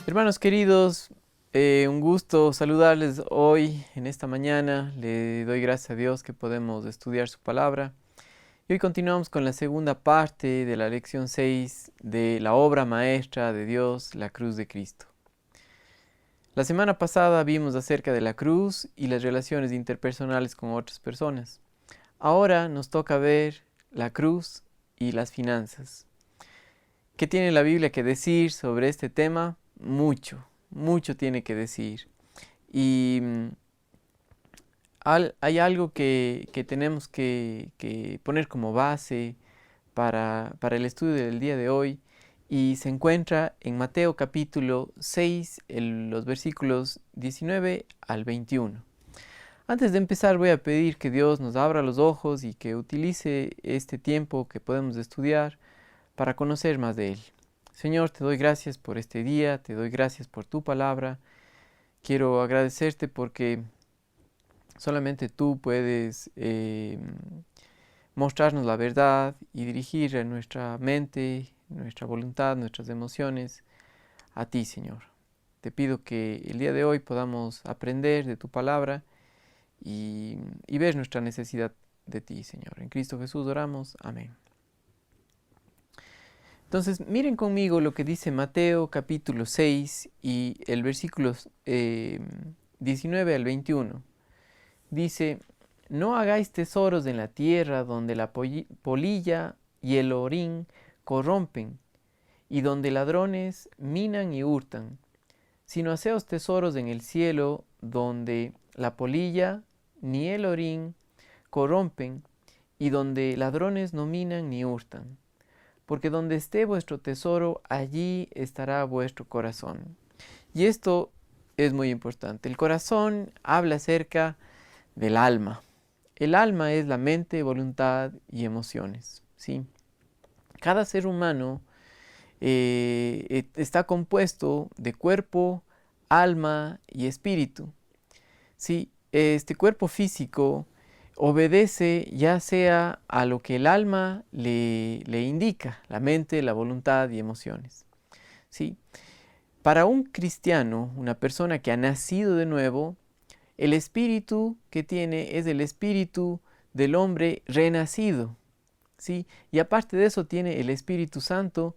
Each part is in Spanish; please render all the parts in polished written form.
Hermanos queridos, un gusto saludarles hoy, en esta mañana. Le doy gracias a Dios que podemos estudiar su palabra. Y hoy continuamos con la segunda parte de la lección 6 de la obra maestra de Dios, la cruz de Cristo. La semana pasada vimos acerca de la cruz y las relaciones interpersonales con otras personas. Ahora nos toca ver la cruz y las finanzas. ¿Qué tiene la Biblia que decir sobre este tema? Mucho tiene que decir. Y hay algo que tenemos que poner como base para el estudio del día de hoy, y se encuentra en Mateo capítulo 6, los versículos 19 al 21. Antes de empezar voy a pedir que Dios nos abra los ojos y que utilice este tiempo que podemos estudiar para conocer más de Él. Señor, te doy gracias por este día, te doy gracias por tu palabra. Quiero agradecerte porque solamente tú puedes mostrarnos la verdad y dirigir nuestra mente, nuestra voluntad, nuestras emociones a ti, Señor. Te pido que el día de hoy podamos aprender de tu palabra y ver nuestra necesidad de ti, Señor. En Cristo Jesús oramos. Amén. Entonces, miren conmigo lo que dice Mateo capítulo 6 y el versículos 19 al 21. Dice: no hagáis tesoros en la tierra donde la polilla y el orín corrompen, y donde ladrones minan y hurtan, sino haceos tesoros en el cielo donde la polilla ni el orín corrompen, y donde ladrones no minan ni hurtan. Porque donde esté vuestro tesoro, allí estará vuestro corazón. Y esto es muy importante. El corazón habla acerca del alma. El alma es la mente, voluntad y emociones, ¿sí? Cada ser humano está compuesto de cuerpo, alma y espíritu, ¿sí? Este cuerpo físico obedece ya sea a lo que el alma le indica, la mente, la voluntad y emociones, ¿sí? Para un cristiano, una persona que ha nacido de nuevo, el espíritu que tiene es el espíritu del hombre renacido, ¿sí? Y aparte de eso tiene el Espíritu Santo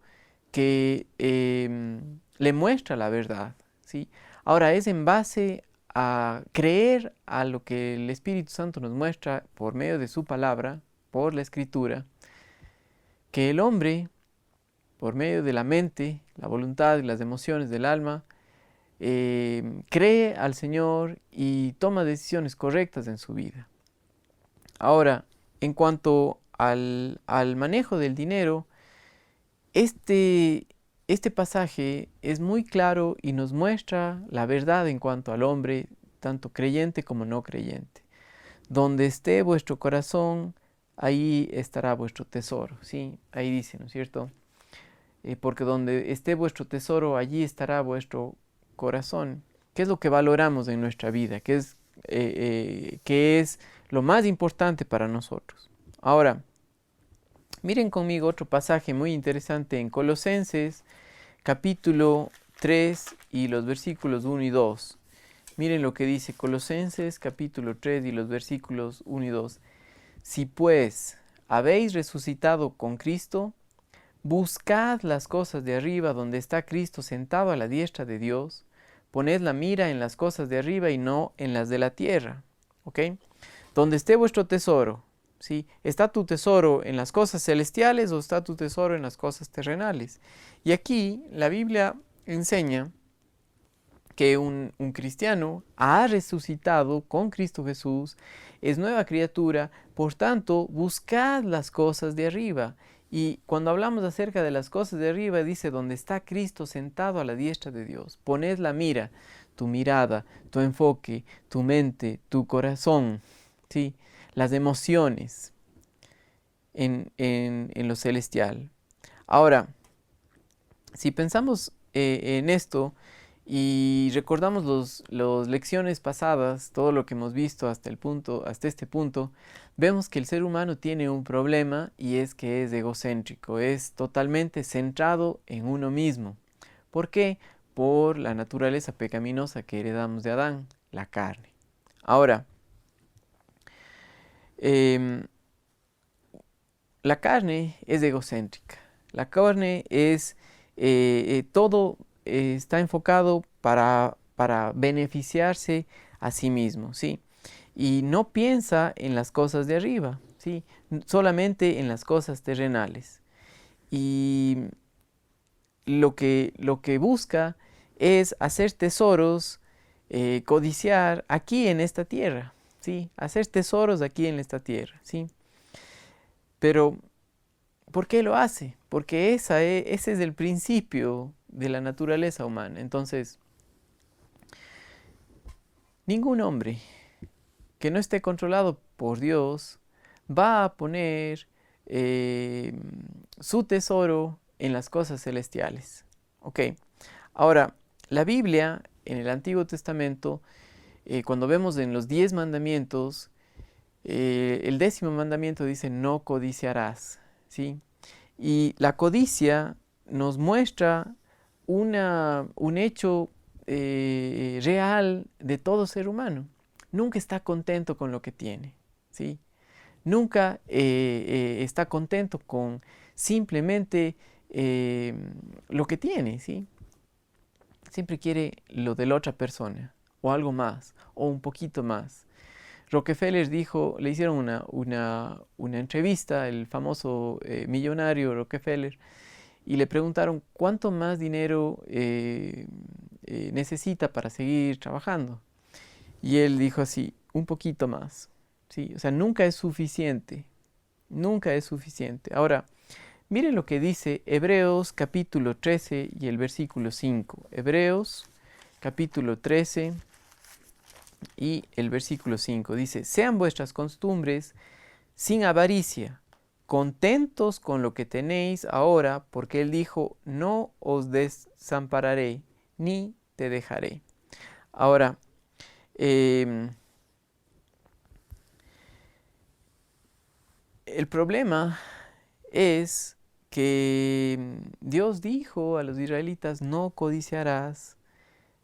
que le muestra la verdad, ¿sí? Ahora es en base a creer a lo que el Espíritu Santo nos muestra por medio de su palabra, por la Escritura, que el hombre, por medio de la mente, la voluntad y las emociones del alma, cree al Señor y toma decisiones correctas en su vida. Ahora, en cuanto al manejo del dinero, este pasaje es muy claro y nos muestra la verdad en cuanto al hombre, tanto creyente como no creyente. Donde esté vuestro corazón, ahí estará vuestro tesoro, ¿sí? Ahí dice, ¿no es cierto? Porque donde esté vuestro tesoro, allí estará vuestro corazón. ¿Qué es lo que valoramos en nuestra vida? ¿Qué es lo más importante para nosotros? Ahora, miren conmigo otro pasaje muy interesante en Colosenses capítulo 3 y los versículos 1 y 2. Miren lo que dice Colosenses capítulo 3 y los versículos 1 y 2. Si pues habéis resucitado con Cristo, buscad las cosas de arriba donde está Cristo sentado a la diestra de Dios. Poned la mira en las cosas de arriba y no en las de la tierra. ¿Ok? Donde esté vuestro tesoro, ¿sí? ¿Está tu tesoro en las cosas celestiales o está tu tesoro en las cosas terrenales? Y aquí la Biblia enseña que un cristiano ha resucitado con Cristo Jesús, es nueva criatura, por tanto, buscad las cosas de arriba. Y cuando hablamos acerca de las cosas de arriba, dice, donde está Cristo sentado a la diestra de Dios. Poned la mira, tu mirada, tu enfoque, tu mente, tu corazón, ¿sí? Las emociones en lo celestial. Ahora, si pensamos en esto y recordamos las lecciones pasadas, todo lo que hemos visto hasta este punto, vemos que el ser humano tiene un problema, y es que es egocéntrico, es totalmente centrado en uno mismo. ¿Por qué? por la naturaleza pecaminosa que heredamos de Adán, la carne. Ahora, la carne es egocéntrica. La carne es, todo está enfocado para beneficiarse a sí mismo, ¿sí? Y no piensa en las cosas de arriba, ¿sí? Solamente en las cosas terrenales. Y lo que busca es hacer tesoros, codiciar aquí en esta tierra, ¿sí? Hacer tesoros aquí en esta tierra, ¿sí? Pero, ¿por qué lo hace? Porque ese es el principio de la naturaleza humana. Entonces, ningún hombre que no esté controlado por Dios va a poner su tesoro en las cosas celestiales. ¿Ok? Ahora, la Biblia en el Antiguo Testamento, cuando vemos en los 10 mandamientos, el 10.º mandamiento dice no codiciarás, ¿sí? Y la codicia nos muestra un hecho real de todo ser humano. Nunca está contento con lo que tiene, ¿sí? Nunca está contento con simplemente lo que tiene, ¿sí? Siempre quiere lo de la otra persona, o algo más, o un poquito más. Rockefeller dijo, le hicieron una entrevista, el famoso millonario Rockefeller, y le preguntaron cuánto más dinero necesita para seguir trabajando. Y él dijo así, un poquito más, ¿sí? O sea, nunca es suficiente, nunca es suficiente. Ahora, miren lo que dice Hebreos capítulo 13 y el versículo 5. Hebreos capítulo 13 y el versículo 5 dice, sean vuestras costumbres sin avaricia, contentos con lo que tenéis ahora, porque Él dijo, no os desampararé, ni te dejaré. Ahora, el problema es que Dios dijo a los israelitas, no codiciarás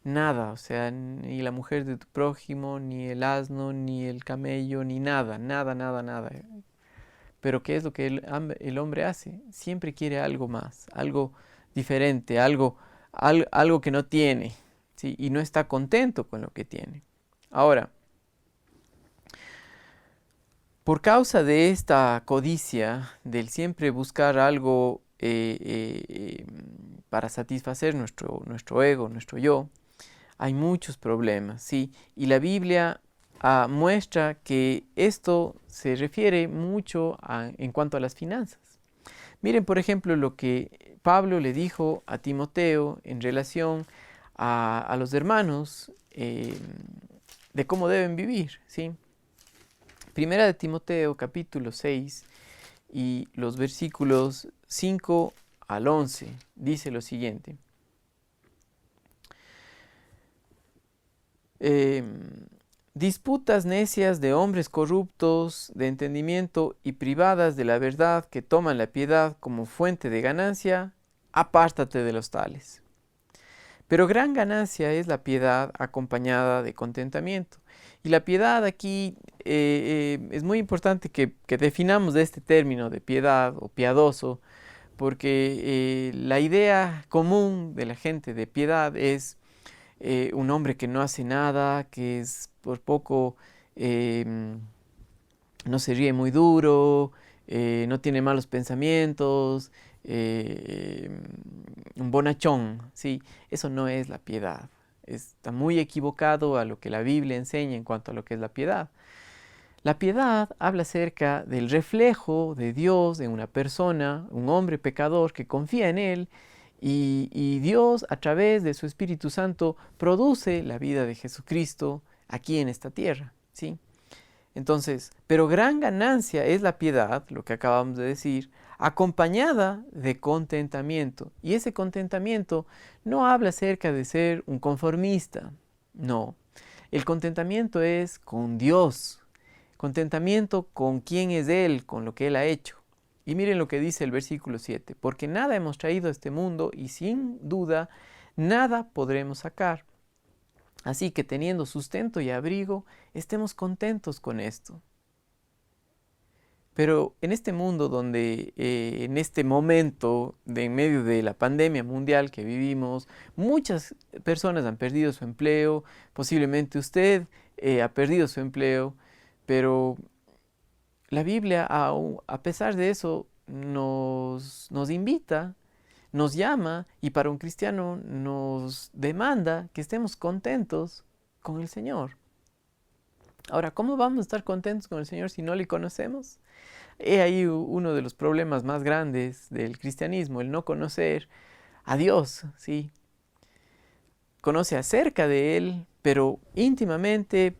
nada, o sea, ni la mujer de tu prójimo, ni el asno, ni el camello, ni nada, nada, nada, nada. Pero ¿qué es lo que el hombre hace? Siempre quiere algo más, algo diferente, algo que no tiene, ¿sí? Y no está contento con lo que tiene. Ahora, por causa de esta codicia, del siempre buscar algo para satisfacer nuestro ego, nuestro yo, hay muchos problemas, ¿sí? Y la Biblia muestra que esto se refiere mucho en cuanto a las finanzas. Miren, por ejemplo, lo que Pablo le dijo a Timoteo en relación a los hermanos de cómo deben vivir, ¿sí? Primera de Timoteo, capítulo 6, y los versículos 5 al 11, dice lo siguiente. Disputas necias de hombres corruptos de entendimiento y privadas de la verdad que toman la piedad como fuente de ganancia, apártate de los tales. Pero gran ganancia es la piedad acompañada de contentamiento. Y la piedad aquí es muy importante que definamos este término de piedad o piadoso, porque la idea común de la gente de piedad es un hombre que no hace nada, que es por poco, no se ríe muy duro, no tiene malos pensamientos, un bonachón, ¿sí? Eso no es la piedad. Está muy equivocado a lo que la Biblia enseña en cuanto a lo que es la piedad. La piedad habla acerca del reflejo de Dios en una persona, un hombre pecador que confía en Él, y Dios a través de su Espíritu Santo produce la vida de Jesucristo aquí en esta tierra, ¿sí? Entonces, pero gran ganancia es la piedad, lo que acabamos de decir, acompañada de contentamiento. Y ese contentamiento no habla acerca de ser un conformista, no. El contentamiento es con Dios, contentamiento con quién es Él, con lo que Él ha hecho. Y miren lo que dice el versículo 7, porque nada hemos traído a este mundo y sin duda nada podremos sacar. Así que teniendo sustento y abrigo, estemos contentos con esto. Pero en este mundo donde, en este momento, en medio de la pandemia mundial que vivimos, muchas personas han perdido su empleo, posiblemente usted ha perdido su empleo, pero la Biblia, a pesar de eso, nos invita, nos llama y para un cristiano nos demanda que estemos contentos con el Señor. Ahora, ¿cómo vamos a estar contentos con el Señor si no le conocemos? He ahí uno de los problemas más grandes del cristianismo, el no conocer a Dios, ¿sí? Conoce acerca de Él, pero íntimamente,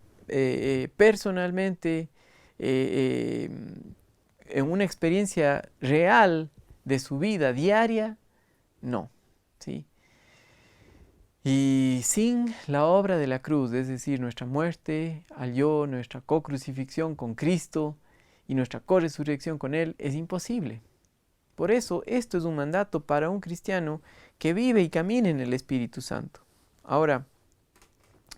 personalmente, eh, en una experiencia real de su vida diaria, no, ¿sí? Y sin la obra de la cruz, es decir, nuestra muerte al yo, nuestra co-crucifixión con Cristo y nuestra co-resurrección con Él, es imposible. Por eso, esto es un mandato para un cristiano que vive y camina en el Espíritu Santo. Ahora,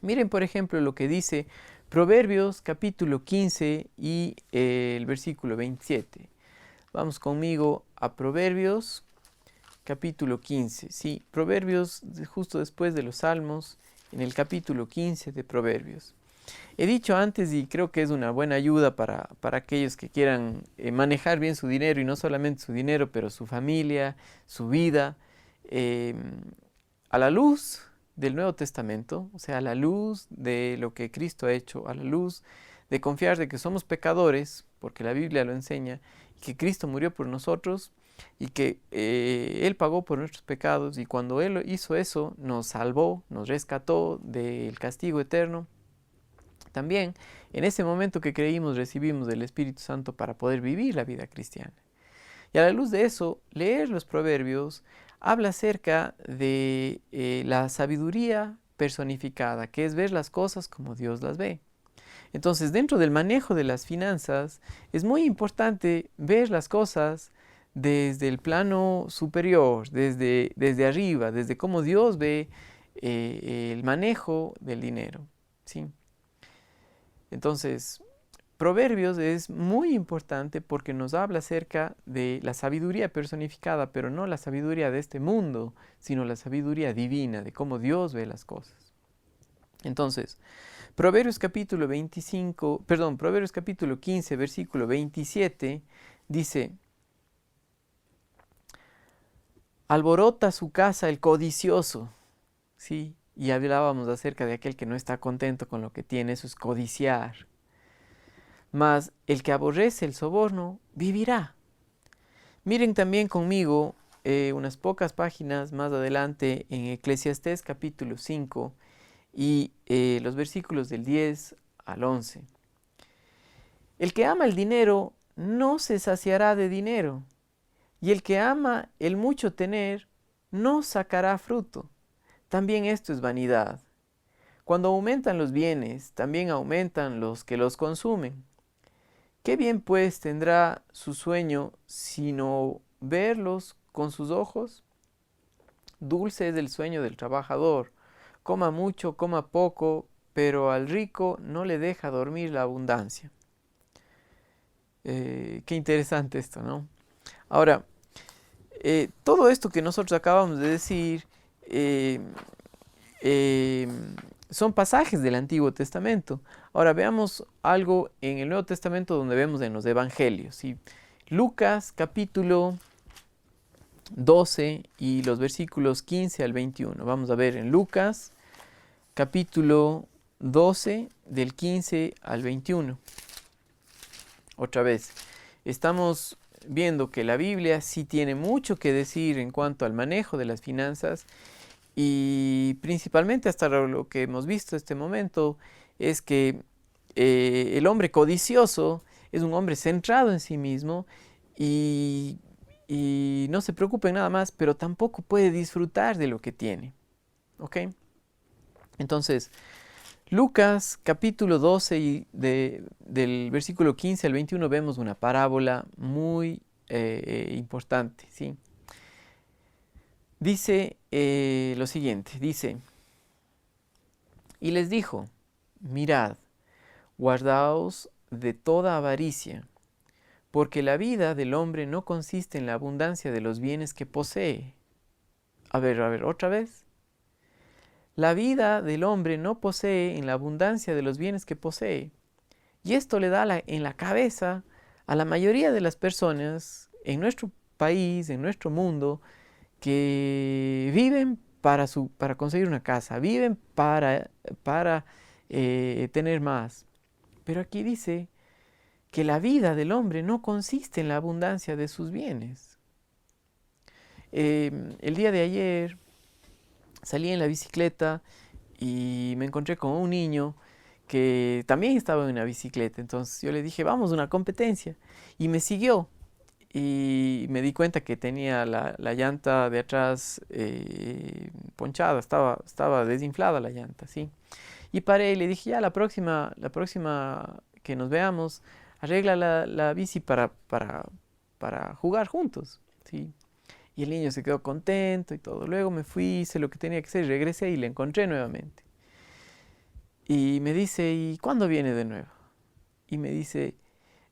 miren por ejemplo lo que dice Proverbios capítulo 15 y el versículo 27. Vamos conmigo a Proverbios capítulo 15. Sí, Proverbios justo después de los Salmos, en el capítulo 15 de Proverbios. He dicho antes y creo que es una buena ayuda para aquellos que quieran manejar bien su dinero y no solamente su dinero, pero su familia, su vida, a la luz del Nuevo Testamento, o sea, a la luz de lo que Cristo ha hecho, a la luz de confiar de que somos pecadores, porque la Biblia lo enseña, y que Cristo murió por nosotros y que Él pagó por nuestros pecados y cuando Él hizo eso nos salvó, nos rescató del castigo eterno. También en ese momento que creímos recibimos del Espíritu Santo para poder vivir la vida cristiana. Y a la luz de eso, leer los proverbios habla acerca de la sabiduría personificada, que es ver las cosas como Dios las ve. Entonces, dentro del manejo de las finanzas, es muy importante ver las cosas desde el plano superior, desde arriba, desde cómo Dios ve el manejo del dinero, ¿sí? Entonces, Proverbios es muy importante porque nos habla acerca de la sabiduría personificada, pero no la sabiduría de este mundo, sino la sabiduría divina, de cómo Dios ve las cosas. Entonces, Proverbios capítulo 15, versículo 27, dice: alborota su casa el codicioso, ¿sí? Y hablábamos acerca de aquel que no está contento con lo que tiene, eso es codiciar. Mas el que aborrece el soborno vivirá. Miren también conmigo unas pocas páginas más adelante en Eclesiastés capítulo 5 y los versículos del 10 al 11. El que ama el dinero no se saciará de dinero, y el que ama el mucho tener no sacará fruto. También esto es vanidad. Cuando aumentan los bienes, también aumentan los que los consumen. ¿Qué bien pues tendrá su sueño sino verlos con sus ojos? Dulce es el sueño del trabajador. Coma mucho, coma poco, pero al rico no le deja dormir la abundancia. Qué interesante esto, ¿no? Ahora, todo esto que nosotros acabamos de decir son pasajes del Antiguo Testamento. Ahora veamos algo en el Nuevo Testamento donde vemos en los Evangelios, ¿sí? Lucas capítulo 12 y los versículos 15 al 21. Vamos a ver en Lucas capítulo 12 del 15 al 21. Otra vez, estamos viendo que la Biblia sí tiene mucho que decir en cuanto al manejo de las finanzas y principalmente hasta lo que hemos visto en este momento es que el hombre codicioso es un hombre centrado en sí mismo y no se preocupa en nada más, pero tampoco puede disfrutar de lo que tiene. ¿Ok? Entonces, Lucas capítulo 12 y del versículo 15 al 21 vemos una parábola muy importante, ¿sí? Dice lo siguiente, dice, y les dijo, mirad, guardaos de toda avaricia, porque la vida del hombre no consiste en la abundancia de los bienes que posee. A ver, otra vez. La vida del hombre no posee en la abundancia de los bienes que posee. Y esto le da en la cabeza a la mayoría de las personas en nuestro país, en nuestro mundo, que viven para conseguir una casa, viven para tener más. Pero aquí dice que la vida del hombre no consiste en la abundancia de sus bienes. El día de ayer salí en la bicicleta y me encontré con un niño que también estaba en una bicicleta. Entonces yo le dije, vamos a una competencia. Y me siguió. Y me di cuenta que tenía la llanta de atrás ponchada, estaba desinflada la llanta, ¿sí? Y paré y le dije, ya la próxima que nos veamos, arregla la bici para jugar juntos, ¿sí? Y el niño se quedó contento y todo. Luego me fui, hice lo que tenía que hacer, regresé y le encontré nuevamente. Y me dice, ¿y cuándo viene de nuevo? Y me dice,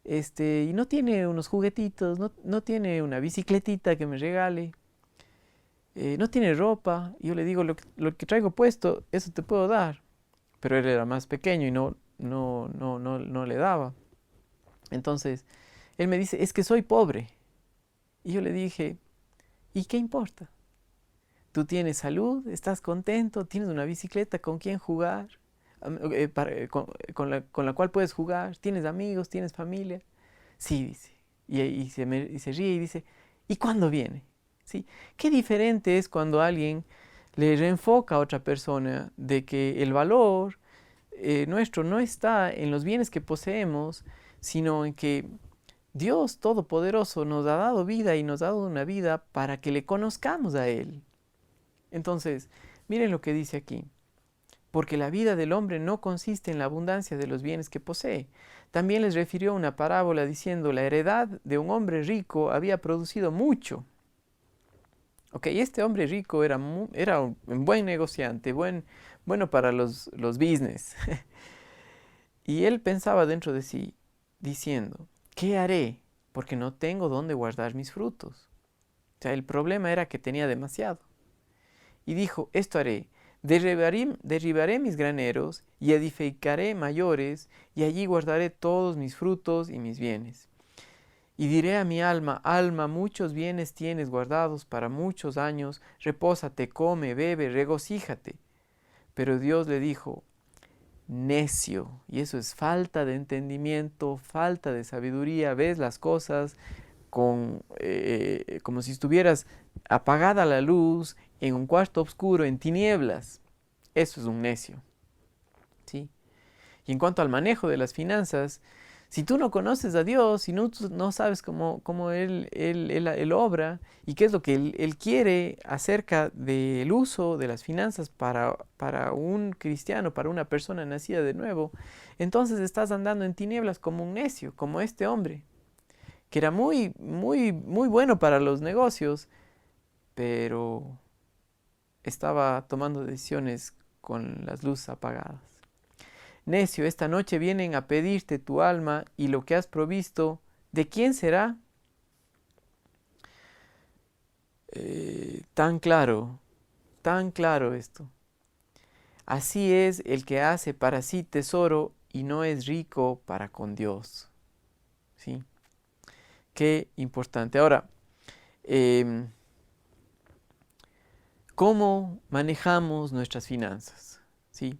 y no tiene unos juguetitos, no tiene una bicicletita que me regale, no tiene ropa. Y yo le digo, lo que traigo puesto, eso te puedo dar. Pero él era más pequeño y no le daba. Entonces, él me dice, es que soy pobre. Y yo le dije, ¿y qué importa? Tú tienes salud, estás contento, tienes una bicicleta con quien jugar, con la cual puedes jugar, tienes amigos, tienes familia. Sí, dice. Y se ríe y dice, ¿y cuándo viene? ¿Sí? Qué diferente es cuando alguien le reenfoca a otra persona de que el valor nuestro no está en los bienes que poseemos, sino en que Dios Todopoderoso nos ha dado vida y nos ha dado una vida para que le conozcamos a Él. Entonces, miren lo que dice aquí. Porque la vida del hombre no consiste en la abundancia de los bienes que posee. También les refirió una parábola diciendo, la heredad de un hombre rico había producido mucho. Ok, este hombre rico era un buen negociante, bueno para los business. Y él pensaba dentro de sí, diciendo, ¿qué haré? Porque no tengo dónde guardar mis frutos. O sea, el problema era que tenía demasiado. Y dijo, esto haré, derribaré mis graneros y edificaré mayores, y allí guardaré todos mis frutos y mis bienes. Y diré a mi alma, alma, muchos bienes tienes guardados para muchos años, repósate, come, bebe, regocíjate. Pero Dios le dijo, necio, y eso es falta de entendimiento, falta de sabiduría, ves las cosas como si estuvieras apagada la luz en un cuarto oscuro, en tinieblas. Eso es un necio, ¿sí? Y en cuanto al manejo de las finanzas, si tú no conoces a Dios, si no sabes cómo él obra y qué es lo que Él quiere acerca del uso de las finanzas para un cristiano, para una persona nacida de nuevo, entonces estás andando en tinieblas como un necio, como este hombre, que era muy bueno para los negocios, pero estaba tomando decisiones con las luces apagadas. Necio, esta noche vienen a pedirte tu alma y lo que has provisto, ¿de quién será? Tan claro esto. Así es el que hace para sí tesoro y no es rico para con Dios. ¿Sí? Qué importante. Ahora, ¿cómo manejamos nuestras finanzas? ¿Sí?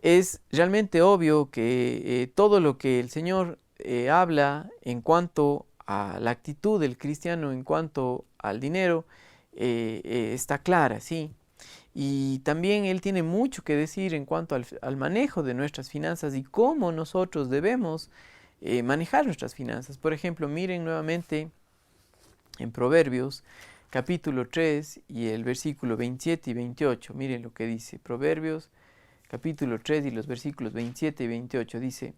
Es realmente obvio que todo lo que el Señor habla en cuanto a la actitud del cristiano, en cuanto al dinero, está clara, ¿sí? Y también Él tiene mucho que decir en cuanto al manejo de nuestras finanzas y cómo nosotros debemos manejar nuestras finanzas. Por ejemplo, miren nuevamente en Proverbios capítulo 3 y el versículo 27 y 28. Miren lo que dice Proverbios capítulo 3 y los versículos 27 y 28. Dice,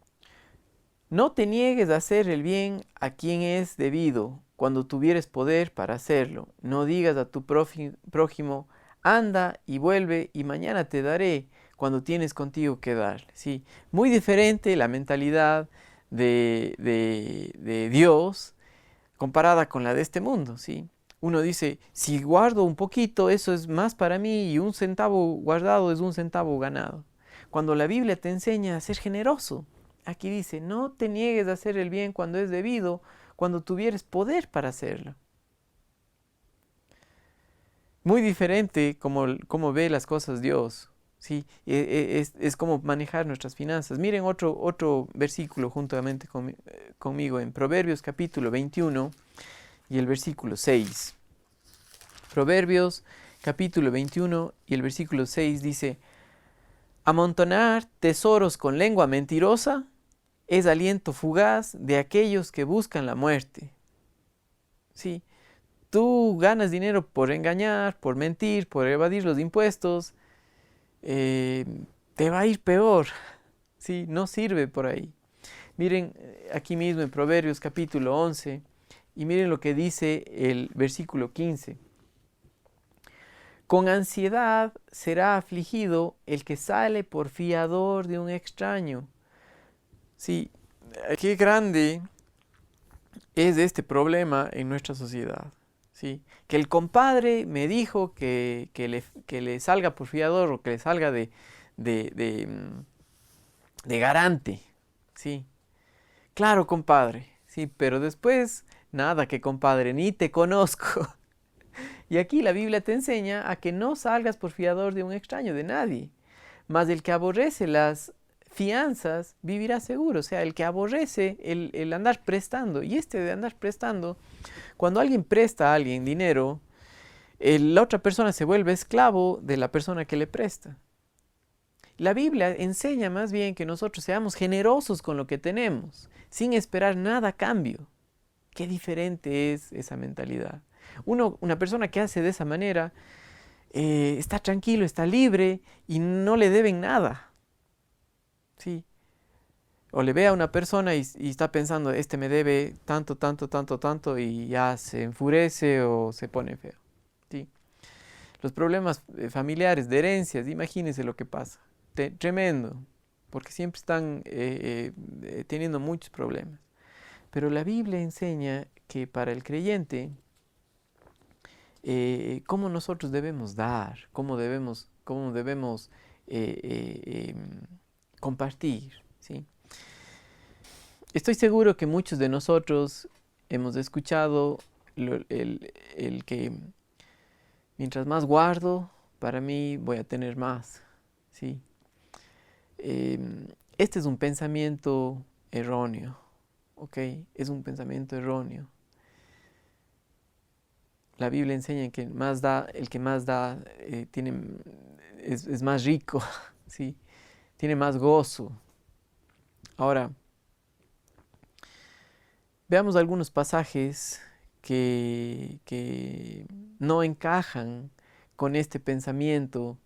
no te niegues a hacer el bien a quien es debido cuando tuvieres poder para hacerlo. No digas a tu prójimo, anda y vuelve y mañana te daré, cuando tienes contigo que darle. ¿Sí? Muy diferente la mentalidad de Dios comparada con la de este mundo. ¿Sí? Uno dice, si guardo un poquito, eso es más para mí y un centavo guardado es un centavo ganado. Cuando la Biblia te enseña a ser generoso, aquí dice, no te niegues a hacer el bien cuando es debido, cuando tuvieres poder para hacerlo. Muy diferente como ve las cosas Dios. ¿Sí? Es como manejar nuestras finanzas. Miren otro versículo juntamente conmigo en Proverbios capítulo 21 y el versículo 6. Proverbios capítulo 21 y el versículo 6 dice, amontonar tesoros con lengua mentirosa es aliento fugaz de aquellos que buscan la muerte. ¿Sí? Tú ganas dinero por engañar, por mentir, por evadir los impuestos, te va a ir peor. ¿Sí? No sirve por ahí. Miren aquí mismo en Proverbios capítulo 11 y miren lo que dice el versículo 15. Con ansiedad será afligido el que sale por fiador de un extraño. Sí, qué grande es este problema en nuestra sociedad. ¿Sí? Que el compadre me dijo que le salga por fiador o que le salga de garante. ¿Sí? Claro, compadre. Sí, pero después, nada que compadre, ni te conozco. Y aquí la Biblia te enseña a que no salgas por fiador de un extraño, de nadie. Mas el que aborrece las fianzas vivirá seguro. O sea, el que aborrece el andar prestando. Y este de andar prestando, cuando alguien presta a alguien dinero, la otra persona se vuelve esclavo de la persona que le presta. La Biblia enseña más bien que nosotros seamos generosos con lo que tenemos, sin esperar nada a cambio. Qué diferente es esa mentalidad. Una persona que hace de esa manera está tranquilo, está libre y no le deben nada. ¿Sí? O le ve a una persona y está pensando, este me debe tanto, tanto, tanto, tanto, y ya se enfurece o se pone feo. ¿Sí? Los problemas familiares, de herencias, imagínense lo que pasa. Tremendo, porque siempre están teniendo muchos problemas. Pero la Biblia enseña que para el creyente, cómo nosotros debemos dar, cómo debemos compartir. ¿Sí? Estoy seguro que muchos de nosotros hemos escuchado el que mientras más guardo, para mí voy a tener más. ¿Sí? Este es un pensamiento erróneo. ¿Ok? Es un pensamiento erróneo. La Biblia enseña que el que más da es más rico, ¿sí? Tiene más gozo. Ahora, veamos algunos pasajes que no encajan con este pensamiento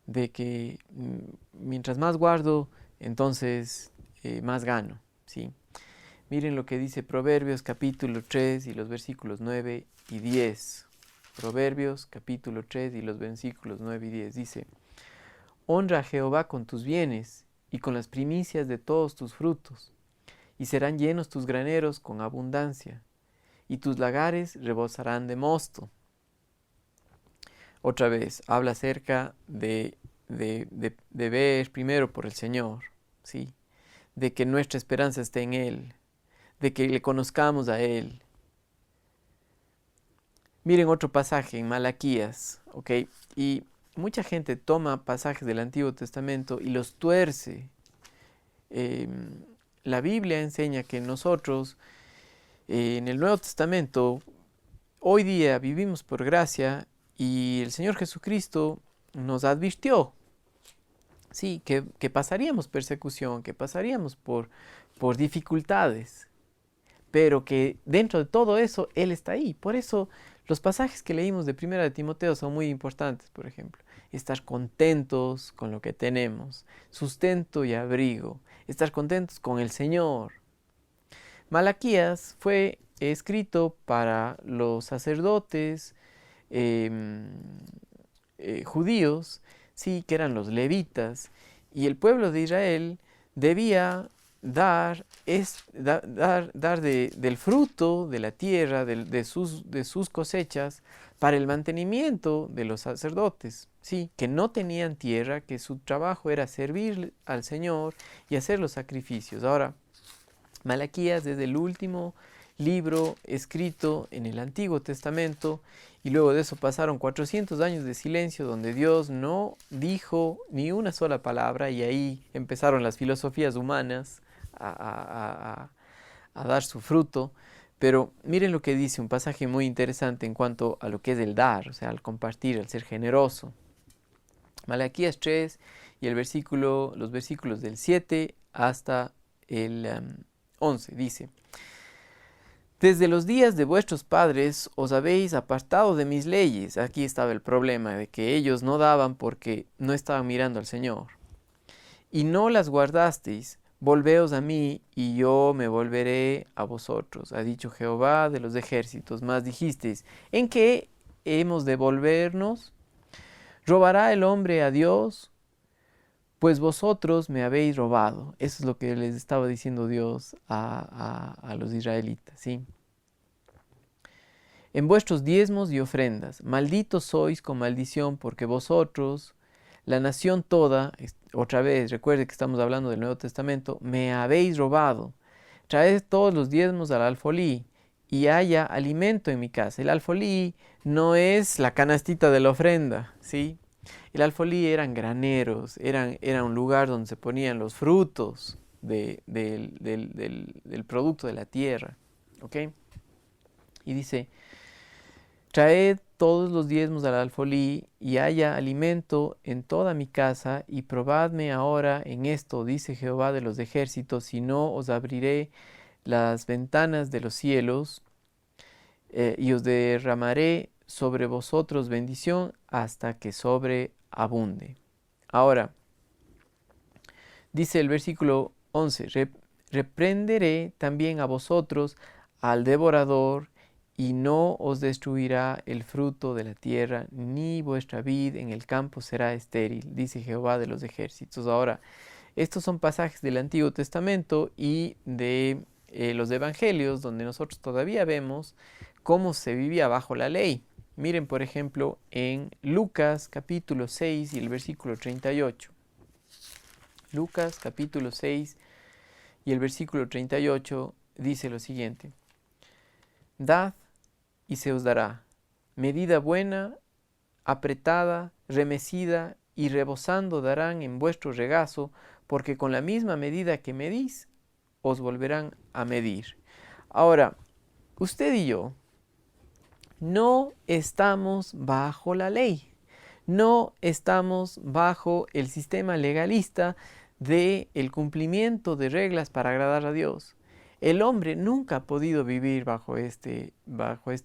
de que mientras más guardo, entonces más gano. ¿Sí? Miren lo que dice Proverbios capítulo 3 y los versículos 9 y 10. Proverbios capítulo 3 y los versículos 9 y 10 dice, honra a Jehová con tus bienes y con las primicias de todos tus frutos, y serán llenos tus graneros con abundancia, y tus lagares rebosarán de mosto. Otra vez, habla acerca de ver primero por el Señor, ¿sí? De que nuestra esperanza esté en Él, de que le conozcamos a Él. Miren otro pasaje en Malaquías, ¿ok? Y mucha gente toma pasajes del Antiguo Testamento y los tuerce. La Biblia enseña que nosotros, en el Nuevo Testamento, hoy día vivimos por gracia y el Señor Jesucristo nos advirtió, sí, que pasaríamos persecución, que pasaríamos por dificultades, pero que dentro de todo eso Él está ahí. Por eso los pasajes que leímos de 1 de Timoteo son muy importantes, por ejemplo. Estar contentos con lo que tenemos, sustento y abrigo, estar contentos con el Señor. Malaquías fue escrito para los sacerdotes judíos, sí, que eran los levitas, y el pueblo de Israel debía dar, del fruto de la tierra, de sus cosechas, para el mantenimiento de los sacerdotes, sí, que no tenían tierra, que su trabajo era servir al Señor y hacer los sacrificios. Ahora, Malaquías es el último libro escrito en el Antiguo Testamento, y luego de eso pasaron 400 años de silencio donde Dios no dijo ni una sola palabra, y ahí empezaron las filosofías humanas a dar su fruto. Pero miren lo que dice, un pasaje muy interesante en cuanto a lo que es el dar, o sea, al compartir, al ser generoso. Malaquías 3 y los versículos del 7 hasta el 11 dice: Desde los días de vuestros padres os habéis apartado de mis leyes. Aquí estaba el problema de que ellos no daban porque no estaban mirando al Señor. Y no las guardasteis. Volveos a mí, y yo me volveré a vosotros, ha dicho Jehová de los ejércitos. Mas dijisteis: ¿en qué hemos de volvernos? ¿Robará el hombre a Dios? Pues vosotros me habéis robado. Eso es lo que les estaba diciendo Dios a los israelitas, ¿sí? En vuestros diezmos y ofrendas, malditos sois con maldición, porque vosotros, la nación toda, otra vez, recuerde que estamos hablando del Nuevo Testamento, me habéis robado. Traed todos los diezmos al alfolí, y haya alimento en mi casa. El alfolí no es la canastita de la ofrenda, ¿sí? El alfolí eran graneros, era un lugar donde se ponían los frutos del producto de la tierra, ¿ok? Y dice: traed todos los diezmos al alfolí, y haya alimento en toda mi casa, y probadme ahora en esto, dice Jehová de los ejércitos, si no os abriré las ventanas de los cielos, y os derramaré sobre vosotros bendición hasta que sobreabunde. Ahora, dice el versículo 11, reprenderé también a vosotros al devorador, y no os destruirá el fruto de la tierra, ni vuestra vid en el campo será estéril, dice Jehová de los ejércitos. Ahora, estos son pasajes del Antiguo Testamento y de los Evangelios, donde nosotros todavía vemos cómo se vivía bajo la ley. Miren, por ejemplo, en Lucas capítulo 6 y el versículo 38. Lucas capítulo 6 y el versículo 38 dice lo siguiente: Dad y se os dará, medida buena, apretada, remecida y rebosando darán en vuestro regazo, porque con la misma medida que medís, os volverán a medir. Ahora, usted y yo no estamos bajo la ley, no estamos bajo el sistema legalista del cumplimiento de reglas para agradar a Dios. El hombre nunca ha podido vivir bajo este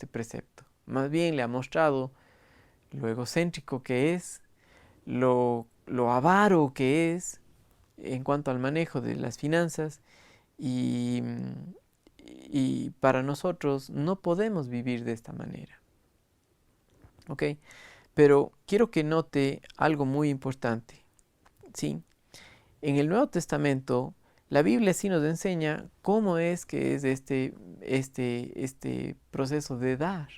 precepto. Más bien le ha mostrado lo egocéntrico que es, lo avaro que es en cuanto al manejo de las finanzas, y para nosotros no podemos vivir de esta manera. ¿Ok? Pero quiero que note algo muy importante, ¿sí? En el Nuevo Testamento, la Biblia sí nos enseña cómo es que es este proceso de dar.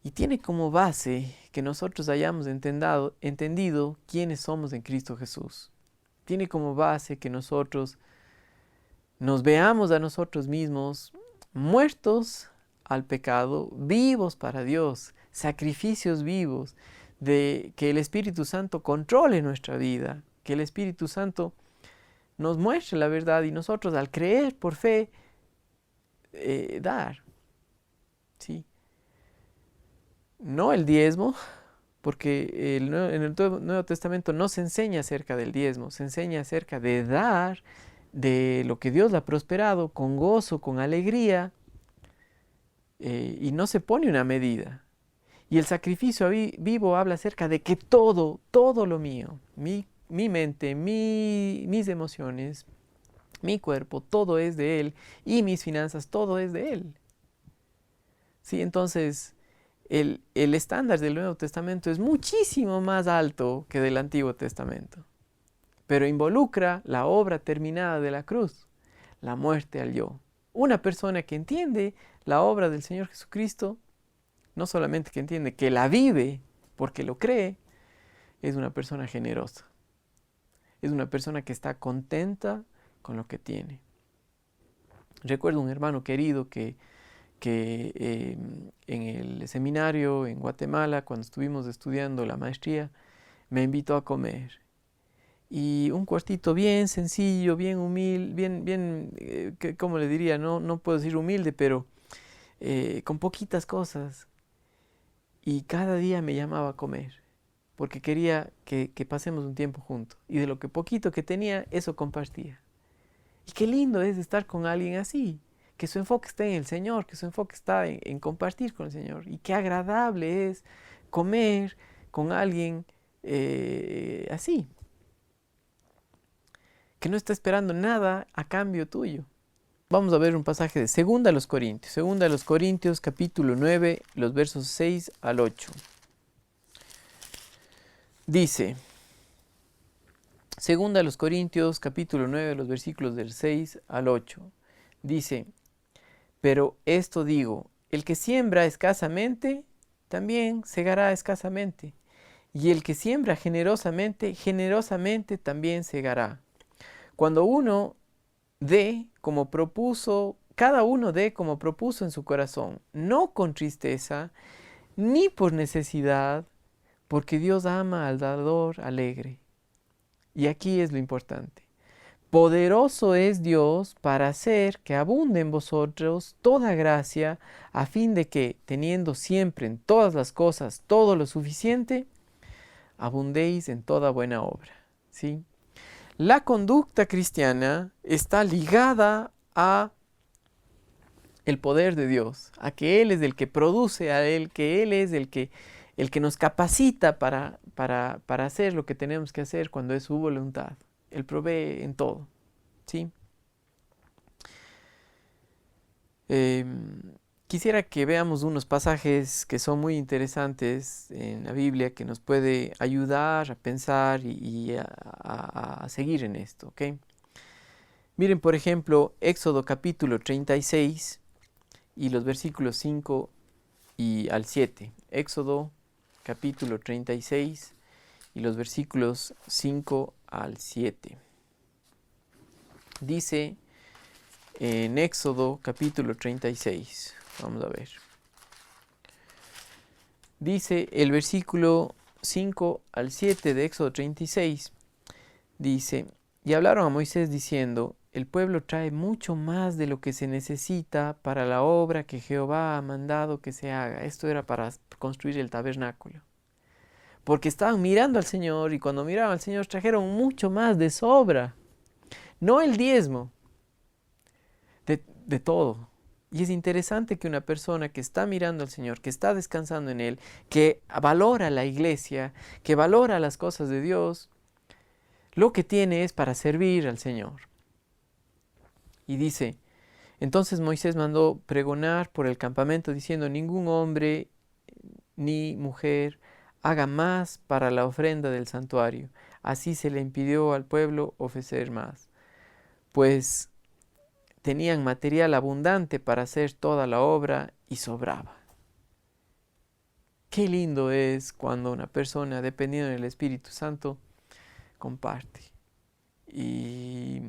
Y tiene como base que nosotros hayamos entendido quiénes somos en Cristo Jesús. Tiene como base que nosotros nos veamos a nosotros mismos muertos al pecado, vivos para Dios, sacrificios vivos, de que el Espíritu Santo controle nuestra vida, que el Espíritu Santo nos muestre la verdad, y nosotros al creer por fe, dar, ¿sí? No el diezmo, porque en el Nuevo Testamento no se enseña acerca del diezmo, se enseña acerca de dar de lo que Dios le ha prosperado con gozo, con alegría, y no se pone una medida. Y el sacrificio vivo habla acerca de que todo lo mío, mi mente, mis emociones, Mi cuerpo, todo es de Él, y mis finanzas, todo es de Él. Sí, entonces el estándar del Nuevo Testamento es muchísimo más alto que del Antiguo Testamento, pero involucra la obra terminada de la cruz, la muerte al yo. Una persona que entiende la obra del Señor Jesucristo, no solamente que entiende, que la vive porque lo cree, es una persona generosa. Es una persona que está contenta con lo que tiene. Recuerdo un hermano querido que en el seminario en Guatemala, cuando estuvimos estudiando la maestría, me invitó a comer. Y un cuartito bien sencillo, bien humilde, ¿cómo le diría? No puedo decir humilde, pero con poquitas cosas. Y cada día me llamaba a comer, porque quería que pasemos un tiempo juntos. Y de lo que poquito que tenía, eso compartía. Y qué lindo es estar con alguien así, que su enfoque está en el Señor, que su enfoque está en compartir con el Señor. Y qué agradable es comer con alguien así, que no está esperando nada a cambio tuyo. Vamos a ver un pasaje de 2 Corintios. 2 Corintios capítulo 9, los versos 6 al 8. Dice, 2 Corintios capítulo 9, los versículos del 6 al 8. Dice, pero esto digo, el que siembra escasamente, también segará escasamente. Y el que siembra generosamente, generosamente también segará. Cuando uno dé como propuso, cada uno dé como propuso en su corazón, no con tristeza, ni por necesidad, porque Dios ama al dador alegre. Y aquí es lo importante. Poderoso es Dios para hacer que abunde en vosotros toda gracia, a fin de que, teniendo siempre en todas las cosas todo lo suficiente, abundéis en toda buena obra. ¿Sí? La conducta cristiana está ligada a el poder de Dios, a que Él es el que produce, a Él, que Él es el que nos capacita para hacer lo que tenemos que hacer cuando es su voluntad. Él provee en todo, ¿sí? Quisiera que veamos unos pasajes que son muy interesantes en la Biblia, que nos puede ayudar a pensar y a seguir en esto, ¿ok? Miren, por ejemplo, Éxodo capítulo 36 y los versículos 5 y al 7. Éxodo capítulo 36 y los versículos 5 al 7. Dice en Éxodo capítulo 36, vamos a ver. Dice el versículo 5 al 7 de Éxodo 36, dice, y hablaron a Moisés diciendo, el pueblo trae mucho más de lo que se necesita para la obra que Jehová ha mandado que se haga. Esto era para construir el tabernáculo. Porque estaban mirando al Señor y cuando miraban al Señor trajeron mucho más de sobra. No el diezmo, de todo. Y es interesante que una persona que está mirando al Señor, que está descansando en Él, que valora la iglesia, que valora las cosas de Dios, lo que tiene es para servir al Señor. Y dice, entonces Moisés mandó pregonar por el campamento diciendo, ningún hombre ni mujer haga más para la ofrenda del santuario. Así se le impidió al pueblo ofrecer más, pues tenían material abundante para hacer toda la obra y sobraba. Qué lindo es cuando una persona, dependiendo del Espíritu Santo, comparte. Y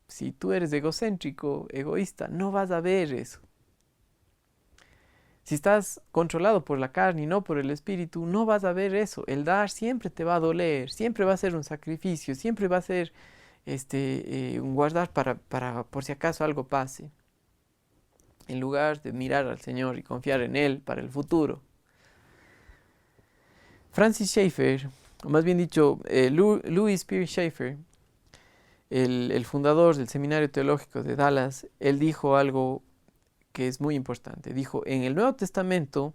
si tú eres egocéntrico, egoísta, no vas a ver eso. Si estás controlado por la carne y no por el Espíritu, no vas a ver eso. El dar siempre te va a doler, siempre va a ser un sacrificio, siempre va a ser un guardar para por si acaso algo pase. En lugar de mirar al Señor y confiar en Él para el futuro. Francis Schaeffer, o más bien dicho, Louis Spear Schaeffer, el fundador del Seminario Teológico de Dallas, él dijo algo que es muy importante. Dijo, en el Nuevo Testamento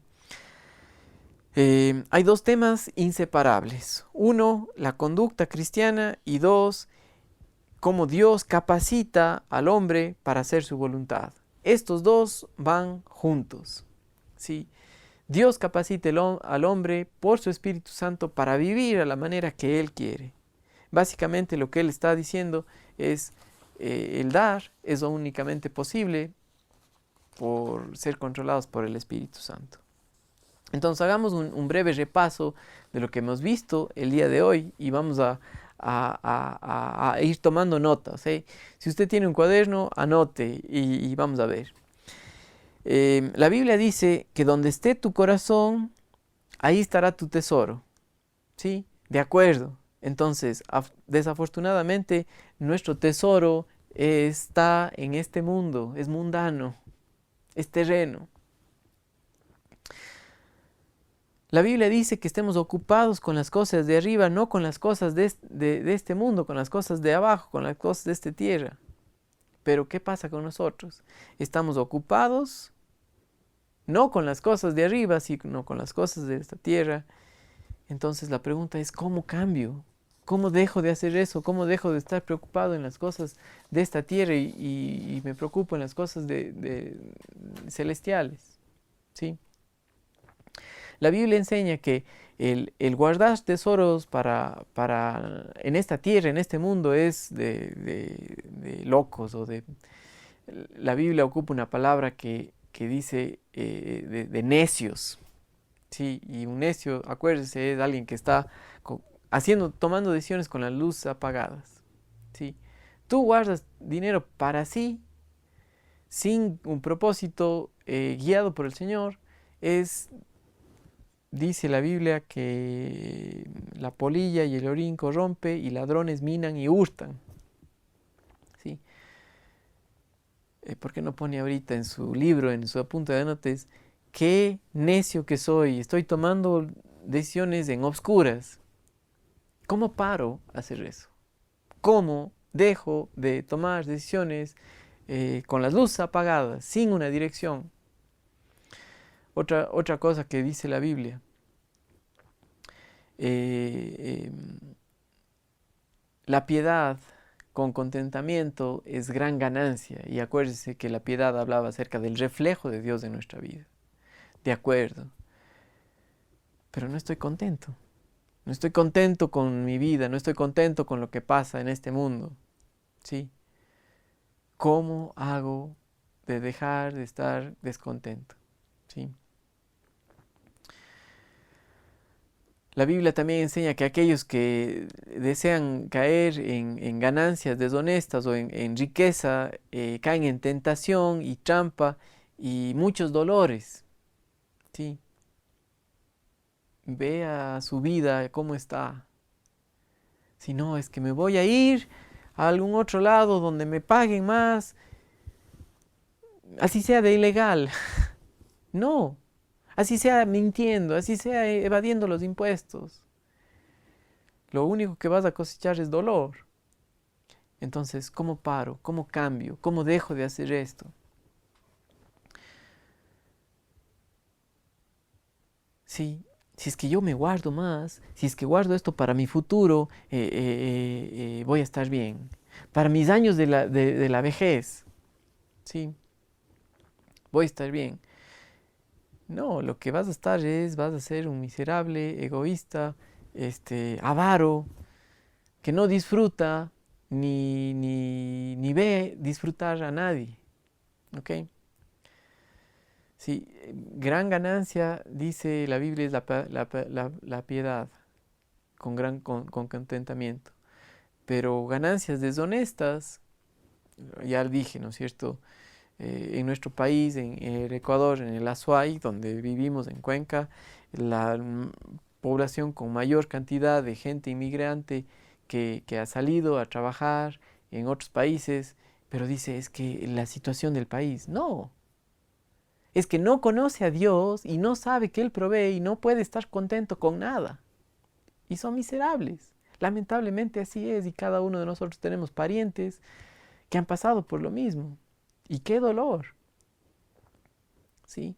hay dos temas inseparables. Uno, la conducta cristiana y dos, cómo Dios capacita al hombre para hacer su voluntad. Estos dos van juntos. ¿Sí? Dios capacita al hombre por su Espíritu Santo para vivir a la manera que Él quiere. Básicamente lo que Él está diciendo es el dar es únicamente posible por ser controlados por el Espíritu Santo. Entonces hagamos un breve repaso de lo que hemos visto el día de hoy y vamos a ir tomando notas. ¿Eh? Si usted tiene un cuaderno, anote y vamos a ver. La Biblia dice que donde esté tu corazón, ahí estará tu tesoro. ¿Sí? De acuerdo. Entonces, desafortunadamente, nuestro tesoro está en este mundo, es mundano, es terreno. La Biblia dice que estemos ocupados con las cosas de arriba, no con las cosas de este mundo, con las cosas de abajo, con las cosas de esta tierra. Pero ¿qué pasa con nosotros? Estamos ocupados no con las cosas de arriba, sino con las cosas de esta tierra. Entonces la pregunta es, ¿cómo cambio? ¿Cómo dejo de hacer eso? ¿Cómo dejo de estar preocupado en las cosas de esta tierra y me preocupo en las cosas celestiales? ¿Sí? La Biblia enseña que el guardar tesoros en esta tierra, en este mundo, es de locos. La Biblia ocupa una palabra que dice de necios. Sí, y un necio, acuérdese, es alguien que está tomando decisiones con las luces apagadas. ¿Sí? Tú guardas dinero para sí, sin un propósito guiado por el Señor, dice la Biblia que la polilla y el orín corrompe y ladrones minan y hurtan. ¿Sí? ¿Por qué no pone ahorita en su libro, en su apunte de notas, qué necio que soy, estoy tomando decisiones en obscuras? ¿Cómo paro a hacer eso? ¿Cómo dejo de tomar decisiones con las luces apagadas, sin una dirección? Otra cosa que dice la Biblia. La piedad con contentamiento es gran ganancia. Y acuérdese que la piedad hablaba acerca del reflejo de Dios en nuestra vida. De acuerdo. Pero no estoy contento. No estoy contento con mi vida, no estoy contento con lo que pasa en este mundo. ¿Sí? ¿Cómo hago de dejar de estar descontento? ¿Sí? La Biblia también enseña que aquellos que desean caer en ganancias deshonestas o en riqueza caen en tentación y trampa y muchos dolores. ¿Sí? Vea su vida cómo está. Si no, es que me voy a ir a algún otro lado donde me paguen más, así sea de ilegal. No, así sea mintiendo, así sea evadiendo los impuestos. Lo único que vas a cosechar es dolor. Entonces, ¿cómo paro? ¿Cómo cambio? ¿Cómo dejo de hacer esto? Sí, si es que yo me guardo más, si es que guardo esto para mi futuro, voy a estar bien. Para mis años de la vejez, sí, voy a estar bien. No, lo que vas a estar vas a ser un miserable, egoísta, avaro, que no disfruta ni ve disfrutar a nadie. ¿Ok? Sí, gran ganancia, dice la Biblia, es la piedad, con contentamiento. Pero ganancias deshonestas, ya dije, ¿no es cierto? En nuestro país, en el Ecuador, en el Azuay, donde vivimos en Cuenca, la población con mayor cantidad de gente inmigrante que ha salido a trabajar en otros países, pero dice, es que la situación del país, no. Es que no conoce a Dios y no sabe que Él provee y no puede estar contento con nada. Y son miserables. Lamentablemente así es y cada uno de nosotros tenemos parientes que han pasado por lo mismo. Y qué dolor. ¿Sí?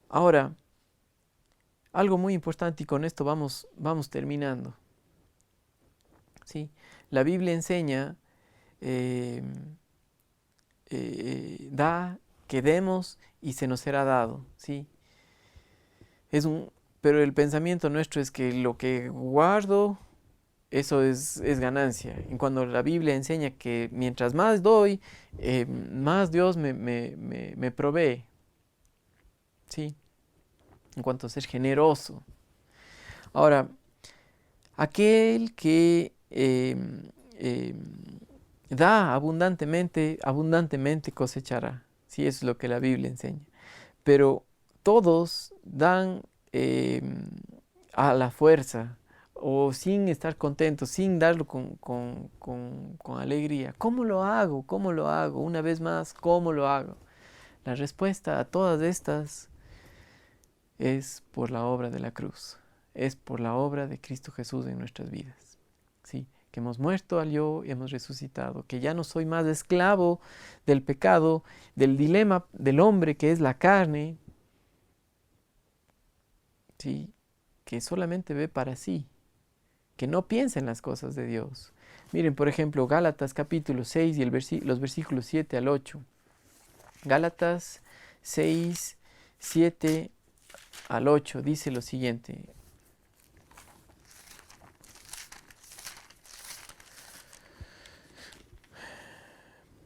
Ahora, algo muy importante y con esto vamos terminando. ¿Sí? La Biblia enseña, da, que demos y se nos será dado, ¿sí? Pero el pensamiento nuestro es que lo que guardo, eso es ganancia. Y cuando la Biblia enseña que mientras más doy, más Dios me provee, ¿sí? En cuanto a ser generoso. Ahora, aquel que da abundantemente, abundantemente cosechará. Sí, eso es lo que la Biblia enseña. Pero todos dan a la fuerza o sin estar contentos, sin darlo con alegría. ¿Cómo lo hago? ¿Cómo lo hago? Una vez más, ¿cómo lo hago? La respuesta a todas estas es por la obra de la cruz, es por la obra de Cristo Jesús en nuestras vidas. ¿Sí? Que hemos muerto al yo y hemos resucitado, que ya no soy más esclavo del pecado, del dilema del hombre que es la carne, ¿sí? Que solamente ve para sí, que no piensa en las cosas de Dios. Miren, por ejemplo, Gálatas capítulo 6 y los versículos 7 al 8. Gálatas 6, 7 al 8 dice lo siguiente.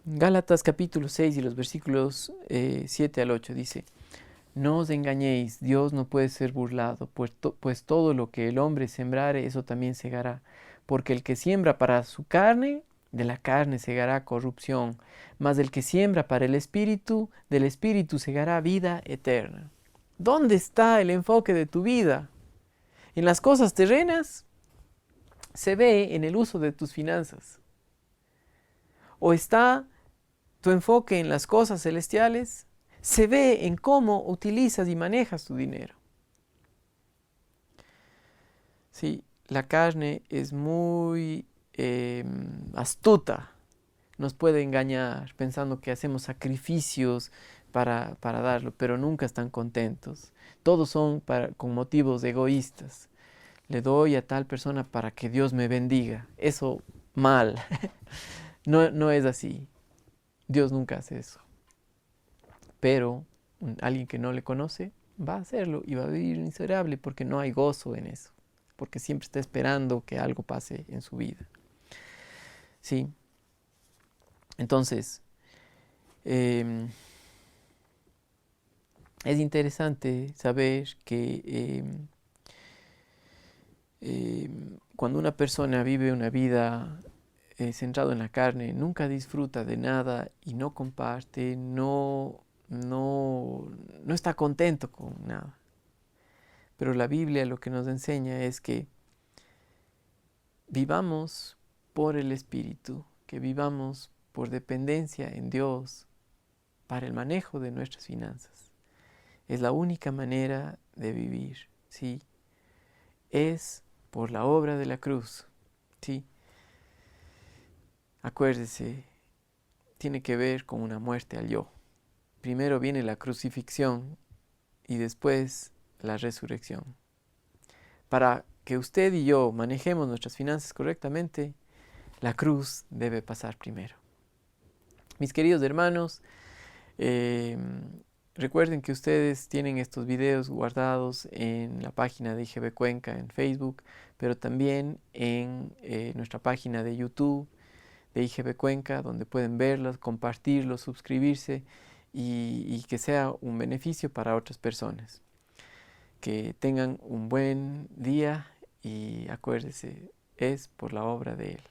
Gálatas capítulo 6 y los versículos 7 al 8 dice: No os engañéis, Dios no puede ser burlado, pues todo lo que el hombre sembrare, eso también segará. Porque el que siembra para su carne, de la carne segará corrupción, mas el que siembra para el Espíritu, del Espíritu segará vida eterna. ¿Dónde está el enfoque de tu vida? ¿En las cosas terrenas? Se ve en el uso de tus finanzas. ¿O está tu enfoque en las cosas celestiales? Se ve en cómo utilizas y manejas tu dinero. Sí, la carne es muy astuta, nos puede engañar pensando que hacemos sacrificios para darlo, pero nunca están contentos. Todos son con motivos egoístas. Le doy a tal persona para que Dios me bendiga. Eso mal. No es así. Dios nunca hace eso. Pero alguien que no le conoce va a hacerlo y va a vivir miserable porque no hay gozo en eso. Porque siempre está esperando que algo pase en su vida. ¿Sí? Entonces, es interesante saber que cuando una persona vive una vida centrada en la carne, nunca disfruta de nada y no comparte, no está contento con nada. Pero la Biblia lo que nos enseña es que vivamos por el Espíritu, que vivamos por dependencia en Dios para el manejo de nuestras finanzas. Es la única manera de vivir, ¿sí? Es por la obra de la cruz, ¿sí? Acuérdese, tiene que ver con una muerte al yo. Primero viene la crucifixión y después la resurrección. Para que usted y yo manejemos nuestras finanzas correctamente, la cruz debe pasar primero. Mis queridos hermanos, recuerden que ustedes tienen estos videos guardados en la página de IGB Cuenca en Facebook, pero también en nuestra página de YouTube de IGB Cuenca, donde pueden verlos, compartirlos, suscribirse y que sea un beneficio para otras personas. Que tengan un buen día y acuérdense, es por la obra de Él.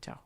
Chao.